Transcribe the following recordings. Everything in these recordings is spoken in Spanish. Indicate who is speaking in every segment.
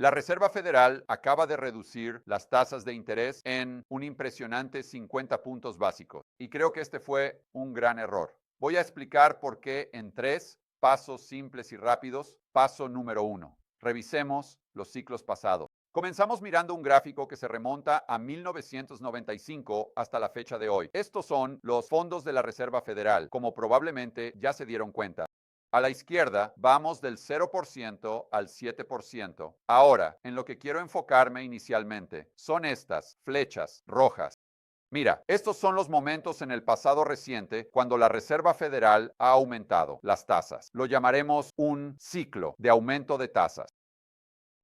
Speaker 1: La Reserva Federal acaba de reducir las tasas de interés en un impresionante 50 puntos básicos y creo que este fue un gran error. Voy a explicar por qué en 3 pasos simples y rápidos. Paso número 1. Revisemos los ciclos pasados. Comenzamos mirando un gráfico que se remonta a 1995 hasta la fecha de hoy. Estos son los fondos de la Reserva Federal, como probablemente ya se dieron cuenta. A la izquierda vamos del 0% al 7%. Ahora, en lo que quiero enfocarme inicialmente, son estas flechas rojas. Mira, estos son los momentos en el pasado reciente cuando la Reserva Federal ha aumentado las tasas. Lo llamaremos un ciclo de aumento de tasas.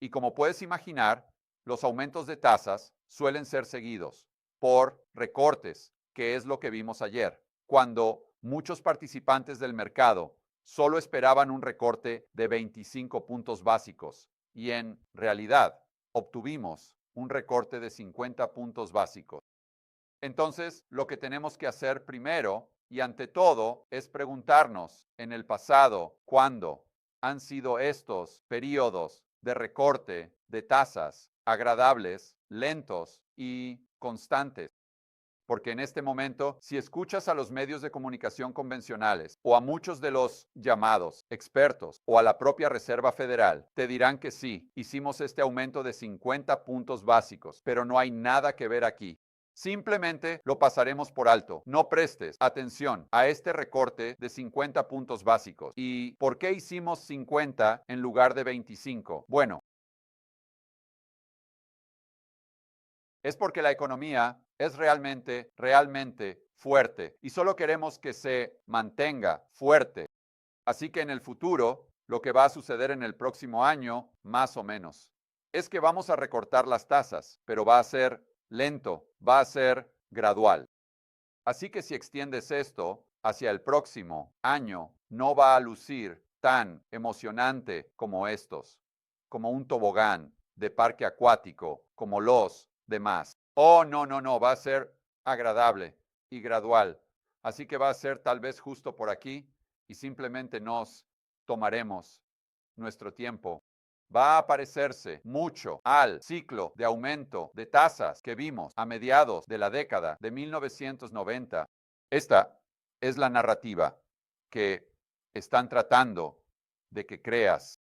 Speaker 1: Y como puedes imaginar, los aumentos de tasas suelen ser seguidos por recortes, que es lo que vimos ayer, cuando muchos participantes del mercado solo esperaban un recorte de 25 puntos básicos y en realidad obtuvimos un recorte de 50 puntos básicos. Entonces, lo que tenemos que hacer primero y ante todo es preguntarnos en el pasado cuándo han sido estos periodos de recorte de tasas agradables, lentos y constantes. Porque en este momento, si escuchas a los medios de comunicación convencionales o a muchos de los llamados expertos o a la propia Reserva Federal, te dirán que sí, hicimos este aumento de 50 puntos básicos, pero no hay nada que ver aquí. Simplemente lo pasaremos por alto. No prestes atención a este recorte de 50 puntos básicos. ¿Y por qué hicimos 50 en lugar de 25? Bueno, es porque la economía es realmente fuerte y solo queremos que se mantenga fuerte. Así que en el futuro, lo que va a suceder en el próximo año, más o menos, es que vamos a recortar las tasas, pero va a ser lento, va a ser gradual. Así que si extiendes esto hacia el próximo año, no va a lucir tan emocionante como estos, como un tobogán de parque acuático, como los demás. Oh, no, no, no, va a ser agradable y gradual. Así que va a ser tal vez justo por aquí y simplemente nos tomaremos nuestro tiempo. Va a parecerse mucho al ciclo de aumento de tasas que vimos a mediados de la década de 1990. Esta es la narrativa que están tratando de que creas.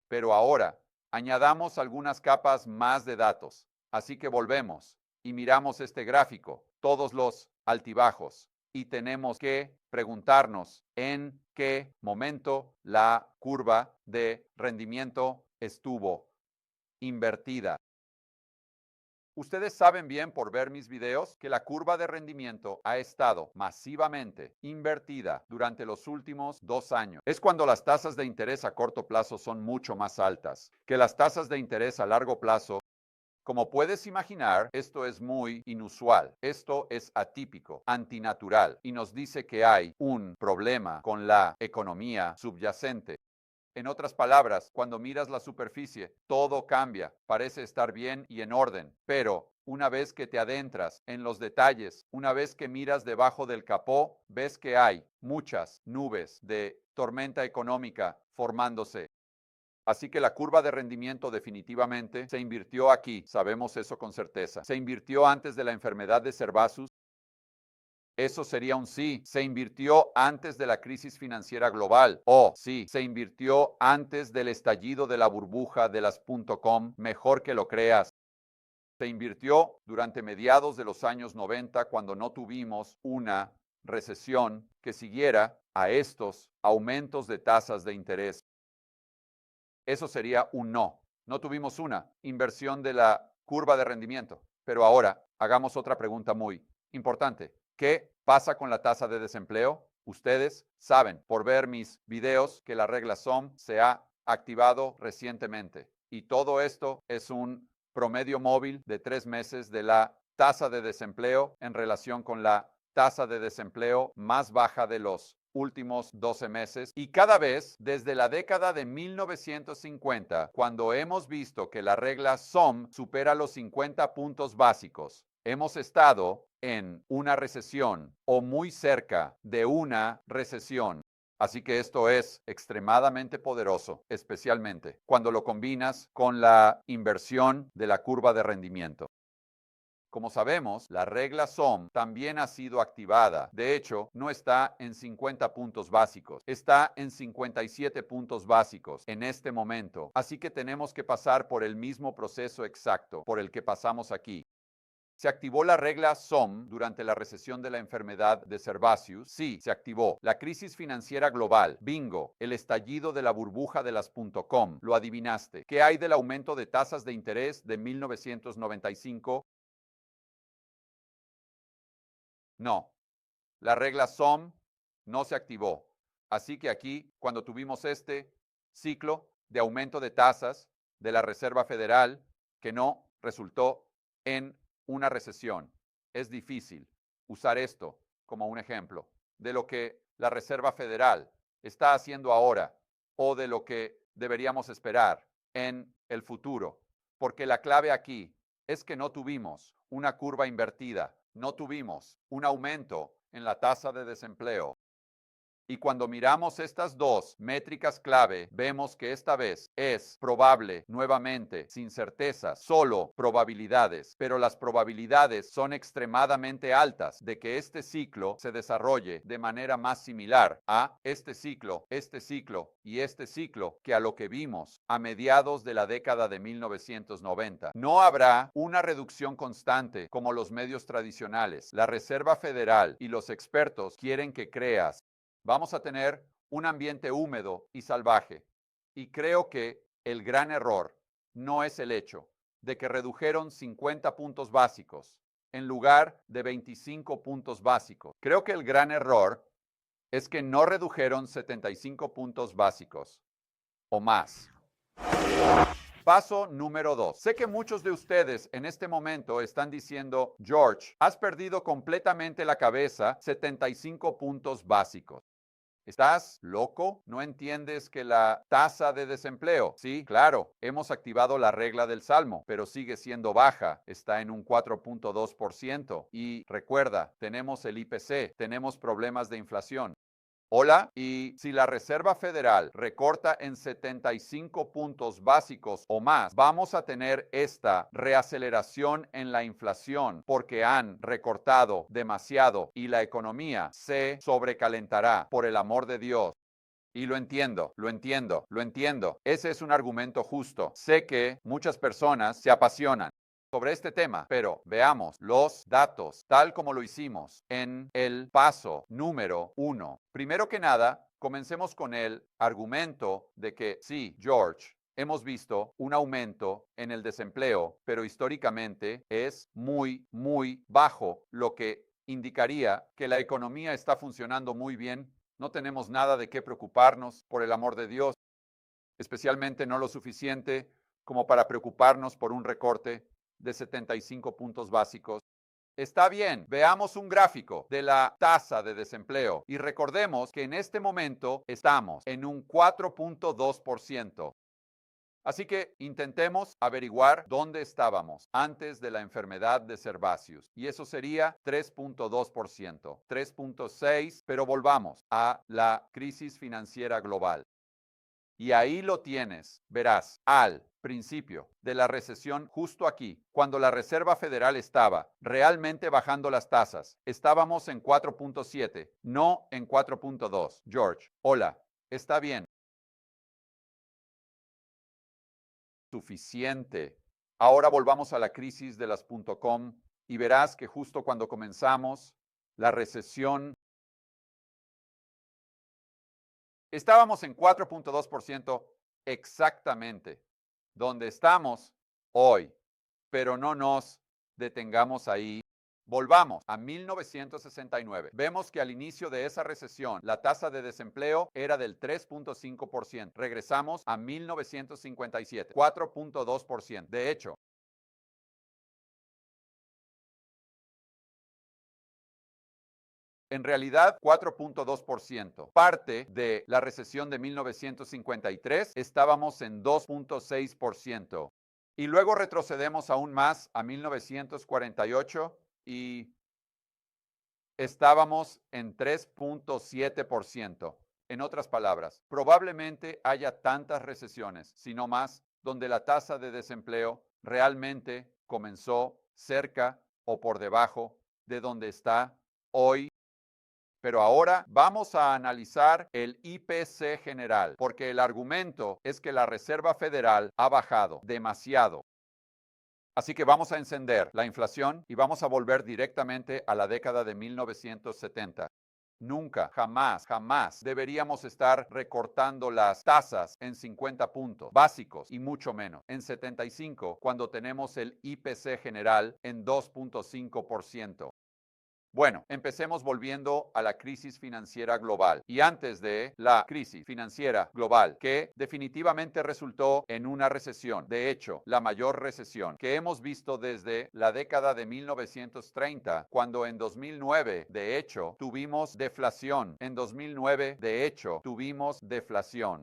Speaker 1: Pero ahora añadamos algunas capas más de datos. Así que volvemos y miramos este gráfico, todos los altibajos, y tenemos que preguntarnos en qué momento la curva de rendimiento estuvo invertida. Ustedes saben bien por ver mis videos que la curva de rendimiento ha estado masivamente invertida durante los últimos 2 años. Es cuando las tasas de interés a corto plazo son mucho más altas que las tasas de interés a largo plazo. Como puedes imaginar, esto es muy inusual, esto es atípico, antinatural y nos dice que hay un problema con la economía subyacente. En otras palabras, cuando miras la superficie, todo cambia, parece estar bien y en orden, pero una vez que te adentras en los detalles, una vez que miras debajo del capó, ves que hay muchas nubes de tormenta económica formándose. Así que la curva de rendimiento definitivamente se invirtió aquí, sabemos eso con certeza. Se invirtió antes de la enfermedad de Cervazus. Eso sería un sí. Se invirtió antes de la crisis financiera global. O sí, se invirtió antes del estallido de la burbuja de las .com. Mejor que lo creas. Se invirtió durante mediados de los años 90 cuando no tuvimos una recesión que siguiera a estos aumentos de tasas de interés. Eso sería un no. No tuvimos una inversión de la curva de rendimiento. Pero ahora hagamos otra pregunta muy importante. ¿Qué pasa con la tasa de desempleo? Ustedes saben por ver mis videos que la regla SOM se ha activado recientemente. Y todo esto es un promedio móvil de 3 meses de la tasa de desempleo en relación con la tasa de desempleo más baja de los últimos 12 meses y cada vez desde la década de 1950, cuando hemos visto que la regla SOM supera los 50 puntos básicos, hemos estado en una recesión o muy cerca de una recesión. Así que esto es extremadamente poderoso, especialmente cuando lo combinas con la inversión de la curva de rendimiento. Como sabemos, la regla SOM también ha sido activada. De hecho, no está en 50 puntos básicos, está en 57 puntos básicos en este momento. Así que tenemos que pasar por el mismo proceso exacto por el que pasamos aquí. ¿Se activó la regla SOM durante la recesión de la enfermedad de Servatius? Sí, se activó. La crisis financiera global. Bingo. El estallido de la burbuja de las .com. Lo adivinaste. ¿Qué hay del aumento de tasas de interés de 1995? No. La regla SOM no se activó. Así que aquí, cuando tuvimos este ciclo de aumento de tasas de la Reserva Federal, que no resultó en una recesión, es difícil usar esto como un ejemplo de lo que la Reserva Federal está haciendo ahora o de lo que deberíamos esperar en el futuro, porque la clave aquí es que no tuvimos una curva invertida, no tuvimos un aumento en la tasa de desempleo. Y cuando miramos estas dos métricas clave, vemos que esta vez es probable, nuevamente, sin certeza, solo probabilidades, pero las probabilidades son extremadamente altas de que este ciclo se desarrolle de manera más similar a este ciclo y este ciclo que a lo que vimos a mediados de la década de 1990. No habrá una reducción constante como los medios tradicionales. La Reserva Federal y los expertos quieren que creas vamos a tener un ambiente húmedo y salvaje. Y creo que el gran error no es el hecho de que redujeron 50 puntos básicos en lugar de 25 puntos básicos. Creo que el gran error es que no redujeron 75 puntos básicos o más. Paso número 2. Sé que muchos de ustedes en este momento están diciendo, George, has perdido completamente la cabeza, 75 puntos básicos. ¿Estás loco? ¿No entiendes que la tasa de desempleo? Sí, claro, hemos activado la regla del Salmo, pero sigue siendo baja, está en un 4.2%. Y recuerda, tenemos el IPC, tenemos problemas de inflación. Hola, y si la Reserva Federal recorta en 75 puntos básicos o más, vamos a tener esta reaceleración en la inflación porque han recortado demasiado y la economía se sobrecalentará, por el amor de Dios. Y lo entiendo, lo entiendo, lo entiendo. Ese es un argumento justo. Sé que muchas personas se apasionan sobre este tema, pero veamos los datos tal como lo hicimos en el paso número 1. Primero que nada, comencemos con el argumento de que sí, George, hemos visto un aumento en el desempleo, pero históricamente es muy, muy bajo, lo que indicaría que la economía está funcionando muy bien. No tenemos nada de qué preocuparnos, por el amor de Dios, especialmente no lo suficiente como para preocuparnos por un recorte de 75 puntos básicos. Está bien, veamos un gráfico de la tasa de desempleo y recordemos que en este momento estamos en un 4.2%. Así que intentemos averiguar dónde estábamos antes de la enfermedad de Servatius. Y eso sería 3.2%, 3.6%, pero volvamos a la crisis financiera global. Y ahí lo tienes, verás, al principio de la recesión, justo aquí, cuando la Reserva Federal estaba realmente bajando las tasas, estábamos en 4.7, no en 4.2. George, hola, está bien. Suficiente. Ahora volvamos a la crisis de las .com y verás que justo cuando comenzamos la recesión estábamos en 4.2% exactamente, donde estamos hoy, pero no nos detengamos ahí. Volvamos a 1969. Vemos que al inicio de esa recesión, la tasa de desempleo era del 3.5%. Regresamos a 1957, 4.2%. De hecho, en realidad, 4.2%. Parte de la recesión de 1953 estábamos en 2.6%. Y luego retrocedemos aún más a 1948 y estábamos en 3.7%. En otras palabras, probablemente haya tantas recesiones, si no más, donde la tasa de desempleo realmente comenzó cerca o por debajo de donde está hoy. Pero ahora vamos a analizar el IPC general, porque el argumento es que la Reserva Federal ha bajado demasiado. Así que vamos a encender la inflación y vamos a volver directamente a la década de 1970. Nunca, jamás, jamás deberíamos estar recortando las tasas en 50 puntos básicos y mucho menos en 75 cuando tenemos el IPC general en 2.5%. Bueno, empecemos volviendo a la crisis financiera global. Y antes de la crisis financiera global, que definitivamente resultó en una recesión, de hecho, la mayor recesión que hemos visto desde la década de 1930, cuando en 2009, de hecho, tuvimos deflación. En 2009, de hecho, tuvimos deflación.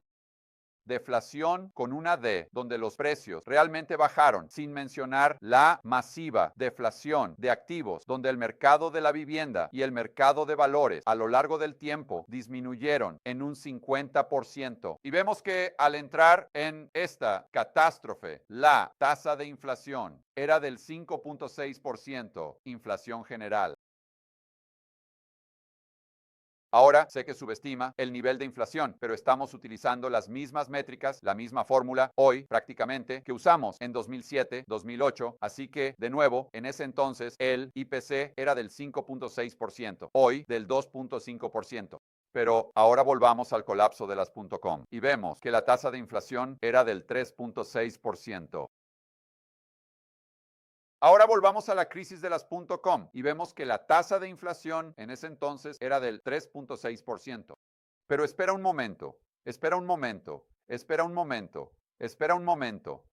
Speaker 1: Deflación con una D, donde los precios realmente bajaron, sin mencionar la masiva deflación de activos, donde el mercado de la vivienda y el mercado de valores a lo largo del tiempo disminuyeron en un 50%. Y vemos que al entrar en esta catástrofe, la tasa de inflación era del 5.6%, inflación general. Ahora sé que subestima el nivel de inflación, pero estamos utilizando las mismas métricas, la misma fórmula hoy prácticamente que usamos en 2007, 2008, así que de nuevo, en ese entonces el IPC era del 5.6%, hoy del 2.5%. Pero ahora volvamos al colapso de las .com y vemos que la tasa de inflación era del 3.6%. Ahora volvamos a la crisis de las .com y vemos que la tasa de inflación en ese entonces era del 3.6%. Pero espera un momento, espera un momento, espera un momento, espera un momento.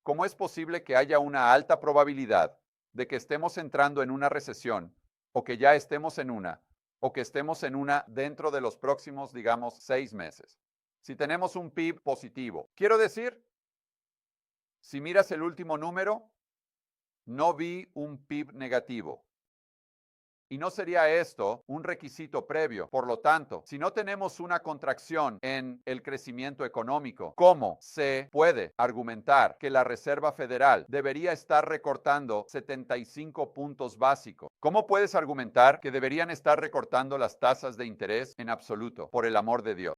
Speaker 1: ¿Cómo es posible que haya una alta probabilidad de que estemos entrando en una recesión o que ya estemos en una o que estemos en una dentro de los próximos, digamos, 6 meses? Si tenemos un PIB positivo, quiero decir, si miras el último número, no vi un PIB negativo. Y no sería esto un requisito previo. Por lo tanto, si no tenemos una contracción en el crecimiento económico, ¿cómo se puede argumentar que la Reserva Federal debería estar recortando 75 puntos básicos? ¿Cómo puedes argumentar que deberían estar recortando las tasas de interés en absoluto? Por el amor de Dios.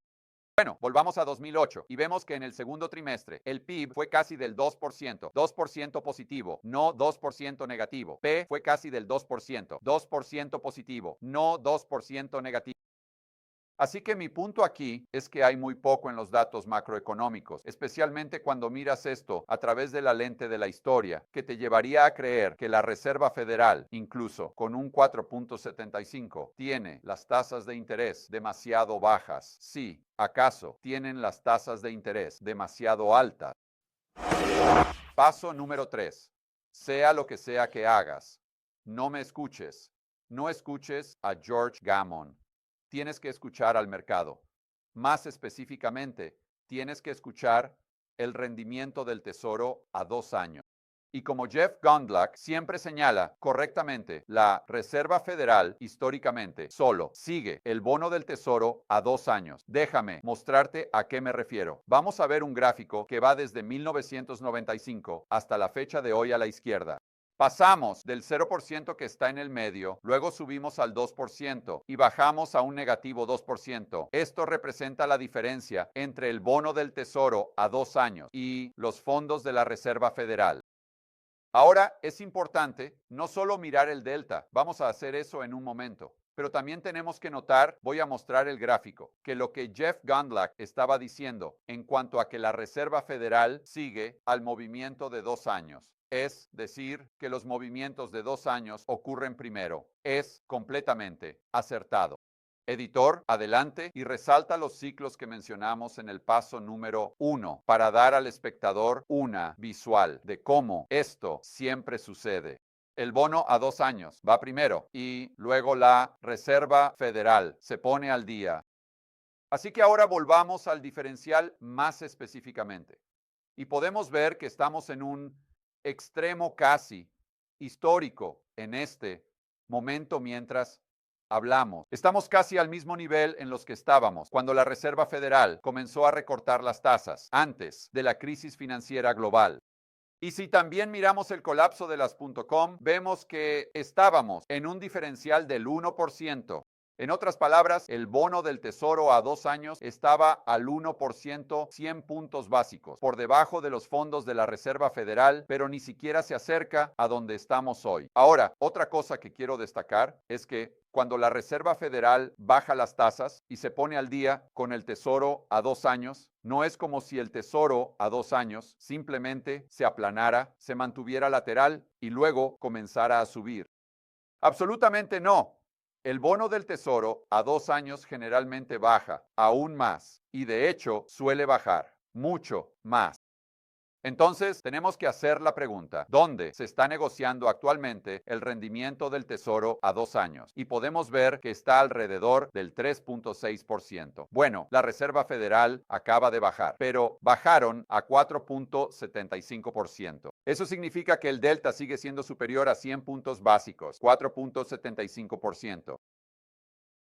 Speaker 1: Bueno, volvamos a 2008 y vemos que en el segundo trimestre el PIB fue casi del 2% positivo, no 2% negativo. P fue casi del 2% positivo, no 2% negativo. Así que mi punto aquí es que hay muy poco en los datos macroeconómicos, especialmente cuando miras esto a través de la lente de la historia, que te llevaría a creer que la Reserva Federal, incluso con un 4.75, tiene las tasas de interés demasiado bajas. Sí, ¿acaso tienen las tasas de interés demasiado altas? Paso número 3. Sea lo que sea que hagas, no me escuches. No escuches a George Gammon. Tienes que escuchar al mercado. Más específicamente, tienes que escuchar el rendimiento del tesoro a 2 años. Y como Jeff Gundlach siempre señala correctamente, la Reserva Federal históricamente solo sigue el bono del tesoro a 2 años. Déjame mostrarte a qué me refiero. Vamos a ver un gráfico que va desde 1995 hasta la fecha de hoy a la izquierda. Pasamos del 0% que está en el medio, luego subimos al 2% y bajamos a un negativo 2%. Esto representa la diferencia entre el bono del tesoro a 2 años y los fondos de la Reserva Federal. Ahora es importante no solo mirar el delta, vamos a hacer eso en un momento, pero también tenemos que notar, voy a mostrar el gráfico, que lo que Jeff Gundlach estaba diciendo en cuanto a que la Reserva Federal sigue al movimiento de 2 años. Es decir, que los movimientos de 2 años ocurren primero. Es completamente acertado. Editor, adelante y resalta los ciclos que mencionamos en el paso número 1 para dar al espectador una visual de cómo esto siempre sucede. El bono a 2 años va primero y luego la Reserva Federal se pone al día. Así que ahora volvamos al diferencial más específicamente. Y podemos ver que estamos en un extremo casi histórico en este momento mientras hablamos. Estamos casi al mismo nivel en los que estábamos cuando la Reserva Federal comenzó a recortar las tasas antes de la crisis financiera global. Y si también miramos el colapso de las .com, vemos que estábamos en un diferencial del 1%. En otras palabras, el bono del tesoro a 2 años estaba al 1%, 100 puntos básicos, por debajo de los fondos de la Reserva Federal, pero ni siquiera se acerca a donde estamos hoy. Ahora, otra cosa que quiero destacar es que cuando la Reserva Federal baja las tasas y se pone al día con el tesoro a 2 años, no es como si el tesoro a 2 años simplemente se aplanara, se mantuviera lateral y luego comenzara a subir. Absolutamente no. El bono del tesoro a 2 años generalmente baja aún más y de hecho suele bajar mucho más. Entonces, tenemos que hacer la pregunta, ¿dónde se está negociando actualmente el rendimiento del tesoro a 2 años? Y podemos ver que está alrededor del 3.6%. Bueno, la Reserva Federal acaba de bajar, pero bajaron a 4.75%. Eso significa que el delta sigue siendo superior a 100 puntos básicos, 4.75%.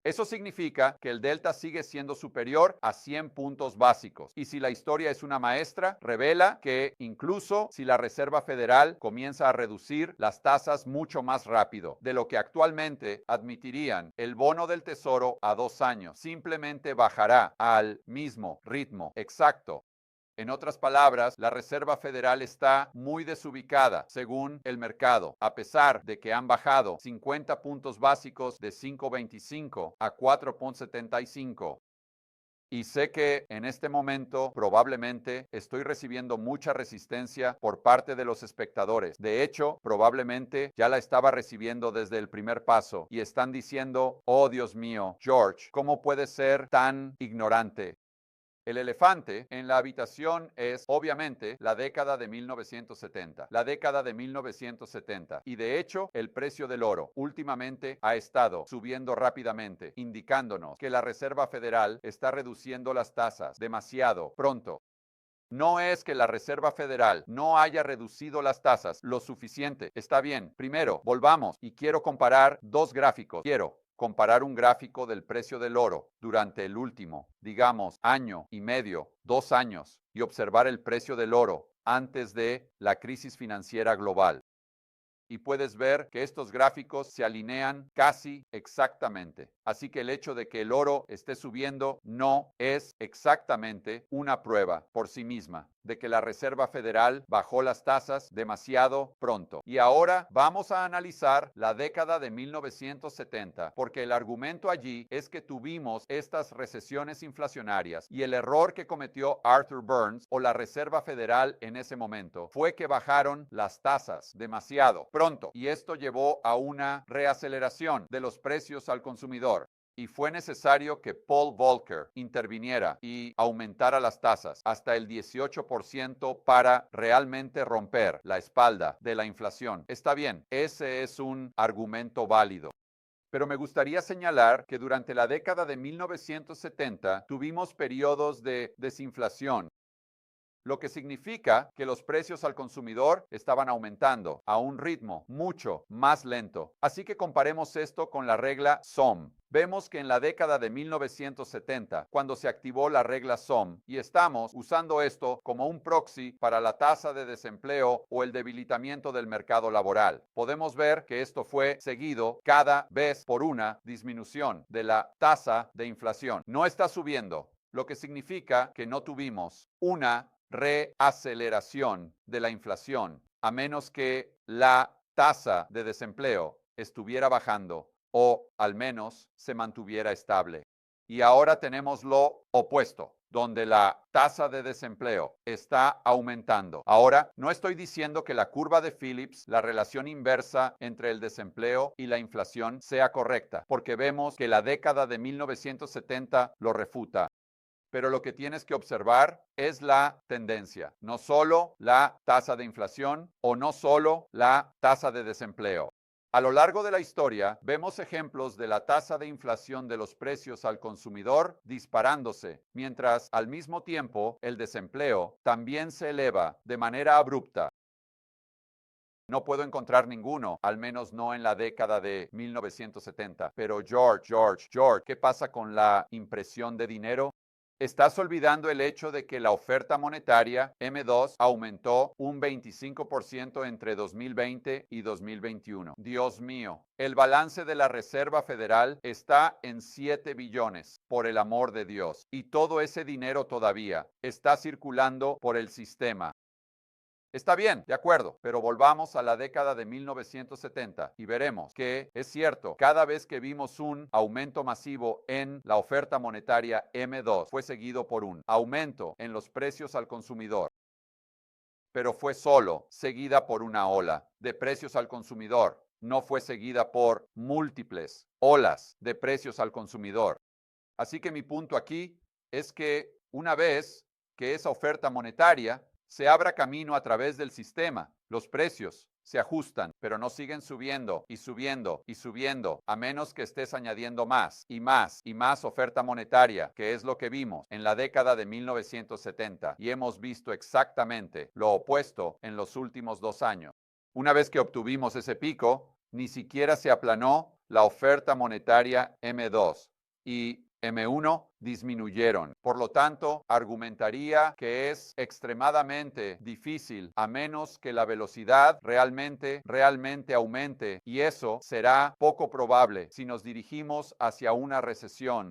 Speaker 1: Eso significa que el delta sigue siendo superior a 100 puntos básicos. Y si la historia es una maestra, revela que incluso si la Reserva Federal comienza a reducir las tasas mucho más rápido de lo que actualmente admitirían, el bono del tesoro a 2 años simplemente bajará al mismo ritmo exacto. En otras palabras, la Reserva Federal está muy desubicada según el mercado, a pesar de que han bajado 50 puntos básicos de 5.25 a 4.75. Y sé que en este momento probablemente estoy recibiendo mucha resistencia por parte de los espectadores. De hecho, probablemente ya la estaba recibiendo desde el primer paso y están diciendo, oh Dios mío, George, ¿cómo puede ser tan ignorante? El elefante en la habitación es, obviamente, la década de 1970. La década de 1970. Y de hecho, el precio del oro últimamente ha estado subiendo rápidamente, indicándonos que la Reserva Federal está reduciendo las tasas demasiado pronto. No es que la Reserva Federal no haya reducido las tasas lo suficiente. Está bien. Primero, volvamos y quiero comparar dos gráficos. Quiero comparar un gráfico del precio del oro durante el último, digamos, año y medio, 2 años, y observar el precio del oro antes de la crisis financiera global. Y puedes ver que estos gráficos se alinean casi exactamente. Así que el hecho de que el oro esté subiendo no es exactamente una prueba por sí misma de que la Reserva Federal bajó las tasas demasiado pronto. Y ahora vamos a analizar la década de 1970, porque el argumento allí es que tuvimos estas recesiones inflacionarias y el error que cometió Arthur Burns o la Reserva Federal en ese momento fue que bajaron las tasas demasiado pronto y esto llevó a una reaceleración de los precios al consumidor. Y fue necesario que Paul Volcker interviniera y aumentara las tasas hasta el 18% para realmente romper la espalda de la inflación. Está bien, ese es un argumento válido. Pero me gustaría señalar que durante la década de 1970 tuvimos periodos de desinflación, lo que significa que los precios al consumidor estaban aumentando a un ritmo mucho más lento. Así que comparemos esto con la regla SOM. Vemos que en la década de 1970, cuando se activó la regla SOM, y estamos usando esto como un proxy para la tasa de desempleo o el debilitamiento del mercado laboral, podemos ver que esto fue seguido cada vez por una disminución de la tasa de inflación. No está subiendo, lo que significa que no tuvimos una reaceleración de la inflación, a menos que la tasa de desempleo estuviera bajando o al menos se mantuviera estable. Y ahora tenemos lo opuesto, donde la tasa de desempleo está aumentando. Ahora, no estoy diciendo que la curva de Phillips, la relación inversa entre el desempleo y la inflación, sea correcta, porque vemos que la década de 1970 lo refuta. Pero lo que tienes que observar es la tendencia, no solo la tasa de inflación o no solo la tasa de desempleo. A lo largo de la historia, vemos ejemplos de la tasa de inflación de los precios al consumidor disparándose, mientras al mismo tiempo el desempleo también se eleva de manera abrupta. No puedo encontrar ninguno, al menos no en la década de 1970. Pero George, ¿qué pasa con la impresión de dinero? Estás olvidando el hecho de que la oferta monetaria M2 aumentó un 25% entre 2020 y 2021. Dios mío, el balance de la Reserva Federal está en 7 billones, por el amor de Dios. Y todo ese dinero todavía está circulando por el sistema. Está bien, de acuerdo, pero volvamos a la década de 1970 y veremos que es cierto, cada vez que vimos un aumento masivo en la oferta monetaria M2, fue seguido por un aumento en los precios al consumidor, pero fue solo seguida por una ola de precios al consumidor, no fue seguida por múltiples olas de precios al consumidor. Así que mi punto aquí es que una vez que esa oferta monetaria se abra camino a través del sistema, los precios se ajustan, pero no siguen subiendo y subiendo y subiendo, a menos que estés añadiendo más y más y más oferta monetaria, que es lo que vimos en la década de 1970 y hemos visto exactamente lo opuesto en los últimos 2 años. Una vez que obtuvimos ese pico, ni siquiera se aplanó la oferta monetaria M2 y M1 disminuyeron. Por lo tanto, argumentaría que es extremadamente difícil a menos que la velocidad realmente aumente, y eso será poco probable si nos dirigimos hacia una recesión.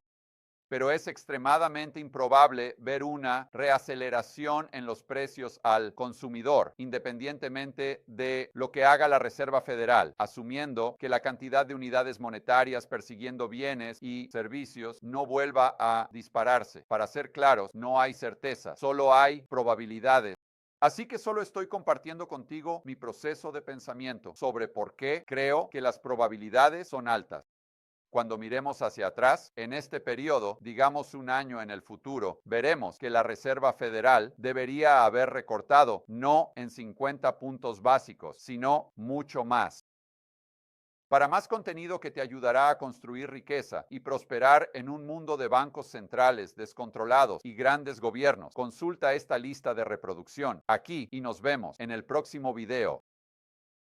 Speaker 1: Pero es extremadamente improbable ver una reaceleración en los precios al consumidor, independientemente de lo que haga la Reserva Federal, asumiendo que la cantidad de unidades monetarias persiguiendo bienes y servicios no vuelva a dispararse. Para ser claros, no hay certeza, solo hay probabilidades. Así que solo estoy compartiendo contigo mi proceso de pensamiento sobre por qué creo que las probabilidades son altas. Cuando miremos hacia atrás, en este periodo, digamos un año en el futuro, veremos que la Reserva Federal debería haber recortado no en 50 puntos básicos, sino mucho más. Para más contenido que te ayudará a construir riqueza y prosperar en un mundo de bancos centrales descontrolados y grandes gobiernos, consulta esta lista de reproducción aquí y nos vemos en el próximo video.